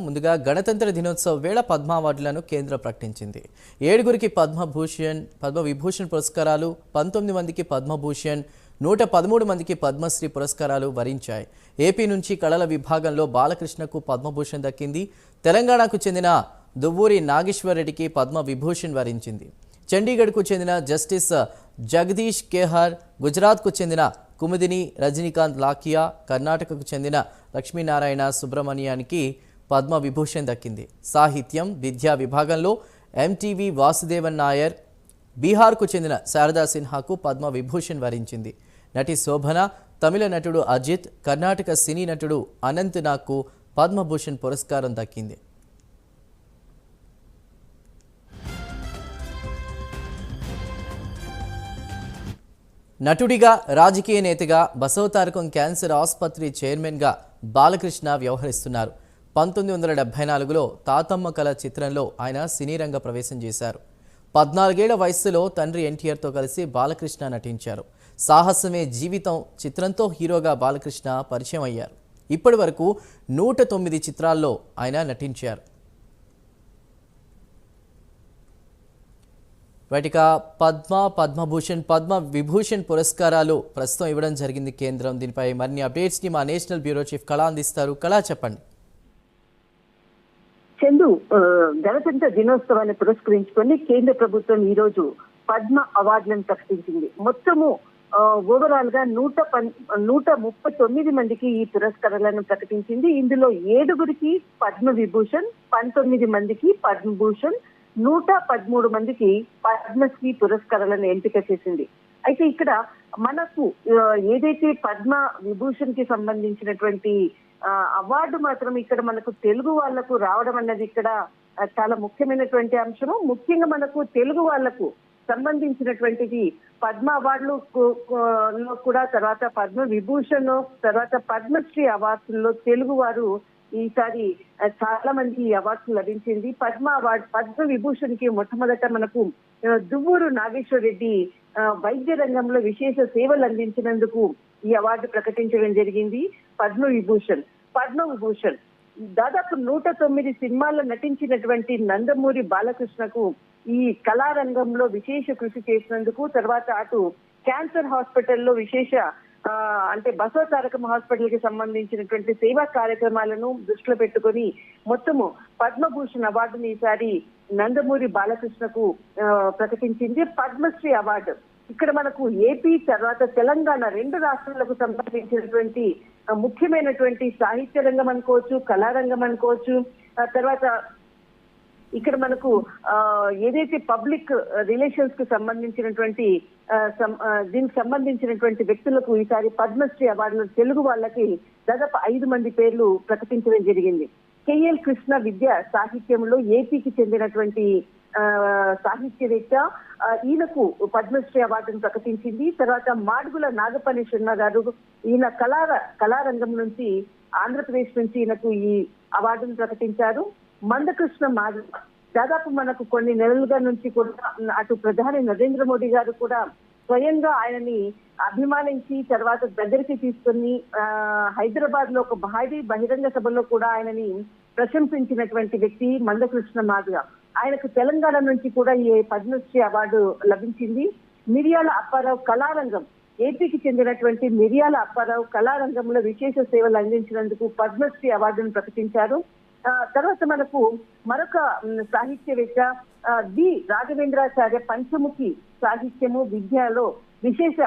ముందుగా గణతంత్ర దినోత్సవ వేళ పద్మ అవార్డులను కేంద్రం ప్రకటించింది. 7గురికి పద్మవిభూషణ్ పురస్కారాలు, 19 మందికి పద్మభూషణ్, 113 మందికి పద్మశ్రీ పురస్కారాలు వరించాయి. ఏపీ నుంచి కళల విభాగంలో బాలకృష్ణకు పద్మభూషణ్ దక్కింది. తెలంగాణకు చెందిన దువ్వూరి నాగేశ్వర్ రెడ్డికి పద్మవిభూషణ్ వరించింది. చండీగఢ్కు చెందిన జస్టిస్ జగదీష్ కేహర్, గుజరాత్కు చెందిన కుముదిని రజనీకాంత్ లాకియా, కర్ణాటకకు చెందిన లక్ష్మీనారాయణ సుబ్రమణ్యానికి పద్మవిభూషణ్ దక్కింది. సాహిత్యం, విద్యా విభాగంలో ఎంటీవీ వాసుదేవన్ నాయర్, బీహార్కు చెందిన శారదా సిన్హాకు పద్మవిభూషణ్ వరించింది. నటి శోభన, తమిళ నటుడు అజిత్, కర్ణాటక సినీ నటుడు అనంత్ నాగ్కు పద్మభూషణ్ పురస్కారం దక్కింది. నటుడిగా, రాజకీయ నేతగా, బసవతారకం క్యాన్సర్ ఆసుపత్రి చైర్మన్గా బాలకృష్ణ వ్యవహరిస్తున్నారు. 1974లో తాతమ్మ కళ చిత్రంలో ఆయన సినీ రంగ ప్రవేశం చేశారు. 14 ఏళ్ల వయస్సులో తండ్రి ఎన్టీఆర్తో కలిసి బాలకృష్ణ నటించారు. సాహసమే జీవితం చిత్రంతో హీరోగా బాలకృష్ణ పరిచయం అయ్యారు. ఇప్పటి వరకు 109 చిత్రాల్లో ఆయన నటించారు. వాటిగా పద్మభూషణ్, పద్మవిభూషణ్ పురస్కారాలు ప్రస్తుతం ఇవ్వడం జరిగింది కేంద్రం. దీనిపై మరిన్ని అప్డేట్స్ ని మా నేషనల్ బ్యూరో చీఫ్ కళా అందిస్తారు. కళా, చెప్పండి. చందు, గణతంత్ర దినోత్సవాన్ని పురస్కరించుకొని కేంద్ర ప్రభుత్వం ఈ రోజు పద్మ అవార్డులను ప్రకటించింది. మొత్తము ఓవరాల్ గా 139 మందికి ఈ పురస్కారాలను ప్రకటించింది. ఇందులో 7గురికి పద్మవిభూషణ్, 19 మందికి పద్మభూషణ్, 113 మందికి పద్మశ్రీ పురస్కారాలను ఎంపిక చేసింది. అయితే ఇక్కడ మనకు ఏదైతే పద్మ విభూషణ్ కి సంబంధించినటువంటి అవార్డు మాత్రం ఇక్కడ మనకు తెలుగు వాళ్లకు రావడం అన్నది ఇక్కడ చాలా ముఖ్యమైనటువంటి అంశము. ముఖ్యంగా మనకు తెలుగు వాళ్లకు సంబంధించినటువంటిది పద్మ అవార్డులు కూడా, తర్వాత పద్మ విభూషణ్, తర్వాత పద్మశ్రీ అవార్డుల్లో తెలుగు వారు ఈసారి చాలా మంది అవార్డు లభించింది. పద్మ విభూషణ్ కి మొట్టమొదట మనకు దువ్వూరు నాగేశ్వర్ రెడ్డి వైద్య రంగంలో విశేష సేవలు అందించినందుకు ఈ అవార్డు ప్రకటించడం జరిగింది. పద్మవిభూషణ్ దాదాపు 109 సినిమాల్లో నటించినటువంటి నందమూరి బాలకృష్ణకు ఈ కళారంగంలో విశేష కృషి చేసినందుకు, తర్వాత అటు క్యాన్సర్ హాస్పిటల్లో విశేష అంటే బసవతారకం హాస్పిటల్ కి సంబంధించినటువంటి సేవా కార్యక్రమాలను దృష్టిలో పెట్టుకొని మొత్తము పద్మభూషణ్ అవార్డుని ఈసారి నందమూరి బాలకృష్ణకు ప్రకటించింది. పద్మశ్రీ అవార్డు ఇక్కడ మనకు ఏపీ తర్వాత తెలంగాణ 2 రాష్ట్రాలకు సంబంధించినటువంటి ముఖ్యమైనటువంటి సాహిత్య రంగం అనుకోవచ్చు, కళారంగం అనుకోవచ్చు, తర్వాత ఇక్కడ మనకు ఏదైతే పబ్లిక్ రిలేషన్స్ కు సంబంధించినటువంటి దీనికి సంబంధించినటువంటి వ్యక్తులకు ఈసారి పద్మశ్రీ అవార్డులు తెలుగు వాళ్ళకి దాదాపు 5 మంది పేర్లు ప్రకటించడం జరిగింది. కేఎల్ కృష్ణ విద్య సాహిత్యంలో ఏపీకి చెందినటువంటి సాహిత్యవేత్త, ఈయనకు పద్మశ్రీ అవార్డును ప్రకటించింది. తర్వాత మాడుగుల నాగపల్లి శర్మ గారు, ఈయన కళారంగం నుంచి ఆంధ్రప్రదేశ్ నుంచి ఈయనకు ఈ అవార్డును ప్రకటించారు. మందకృష్ణ మాధవ్ దాదాపు మనకు కొన్ని నెలలుగా నుంచి కూడా అటు ప్రధాని నరేంద్ర మోడీ గారు కూడా స్వయంగా ఆయనని అభిమానించి తర్వాత దగ్గరికి తీసుకుని హైదరాబాద్ లో ఒక భారీ బహిరంగ సభలో కూడా ఆయనని ప్రశంసించినటువంటి వ్యక్తి మందకృష్ణ మాధవ్. ఆయనకు తెలంగాణ నుంచి కూడా ఈ పద్మశ్రీ అవార్డు లభించింది. మిరియాల అప్పారావు కళారంగం, ఏపీకి చెందినటువంటి మిరియాల అప్పారావు కళారంగంలో విశేష సేవలు అందించినందుకు పద్మశ్రీ అవార్డును ప్రకటించారు. తర్వాత మనకు మరొక సాహిత్యవేత్త డి రాఘవేంద్రాచార్య పంచముఖి సాహిత్యము విద్యలో విశేష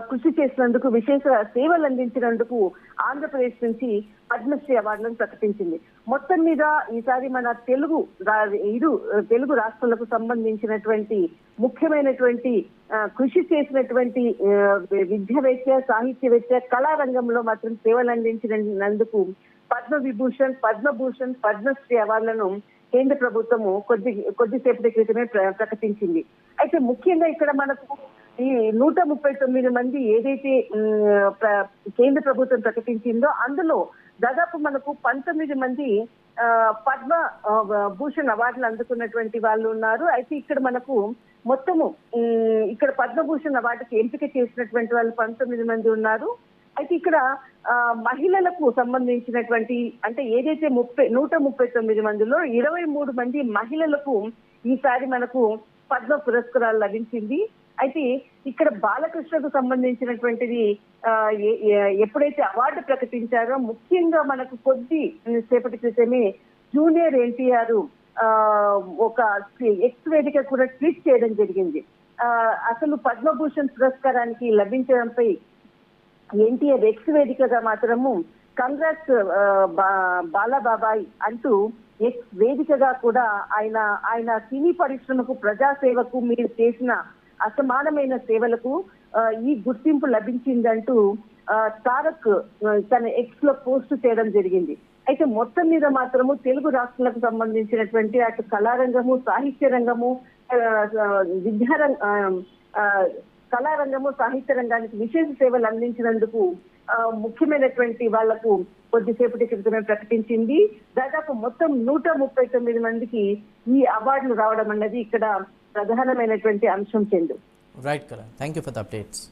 కృషి చేసినందుకు, విశేష సేవలు అందించినందుకు ఆంధ్రప్రదేశ్ నుంచి పద్మశ్రీ అవార్డులను ప్రకటించింది. మొత్తం మీద ఈసారి మన తెలుగు రాష్ట్రాలకు సంబంధించినటువంటి ముఖ్యమైనటువంటి కృషి చేసినటువంటి విద్యావేత్త, సాహిత్యవేత్త, కళారంగంలో మాత్రం సేవలు అందించినందుకు పద్మవిభూషణ్, పద్మభూషణ్, పద్మశ్రీ అవార్డులను కేంద్ర ప్రభుత్వము కొద్దిసేపటి క్రితమే ప్రకటించింది. అయితే ముఖ్యంగా ఇక్కడ మనకు ఈ 139 మంది ఏదైతే కేంద్ర ప్రభుత్వం ప్రకటించిందో అందులో దాదాపు మనకు 19 మంది పద్మ భూషణ్ అవార్డులు అందుకున్నటువంటి వాళ్ళు ఉన్నారు. అయితే ఇక్కడ మనకు మొత్తము ఇక్కడ పద్మభూషణ్ అవార్డుకి ఎంపిక చేసినటువంటి వాళ్ళు 19 మంది ఉన్నారు. అయితే ఇక్కడ మహిళలకు సంబంధించినటువంటి అంటే ఏదైతే 139 మందిలో 23 మంది మహిళలకు ఈసారి మనకు పద్మ పురస్కారాలు లభించింది. అయితే ఇక్కడ బాలకృష్ణకు సంబంధించినటువంటిది ఎప్పుడైతే అవార్డు ప్రకటించారో ముఖ్యంగా మనకు కొద్ది సేపటి క్రితమే జూనియర్ ఎన్టీఆర్ ఒక ఎక్స్ వేదిక కూడా ట్వీట్ చేయడం జరిగింది. అసలు పద్మభూషణ్ పురస్కారానికి లభించడంపై ఎన్టీఆర్ ఎక్స్ వేదికగా మాత్రము కంగ్రాట్స్ బాలాబాబాయ్ అంటూ ఎక్స్ వేదికగా కూడా ఆయన సినీ పరిశ్రమకు ప్రజాసేవకు మీరు చేసిన అసమానమైన సేవలకు ఈ గుర్తింపు లభించిందంటూ తారక్ తన ఎక్స్ లో పోస్ట్ చేయడం జరిగింది. అయితే మొత్తం మీద మాత్రము తెలుగు రాష్ట్రాలకు సంబంధించినటువంటి అటు కళారంగము, సాహిత్య రంగము, కళారంగము, సాహిత్య రంగానికి విశేష సేవలు అందించినందుకు ముఖ్యమైనటువంటి వాళ్లకు కొద్దిసేపటి క్రితమే ప్రకటించింది. దాదాపు మొత్తం 139 మందికి ఈ అవార్డులు రావడం అన్నది ఇక్కడ ప్రధానమైనటువంటి అంశం. చెందు రైట్ కదా. Thank you for the updates.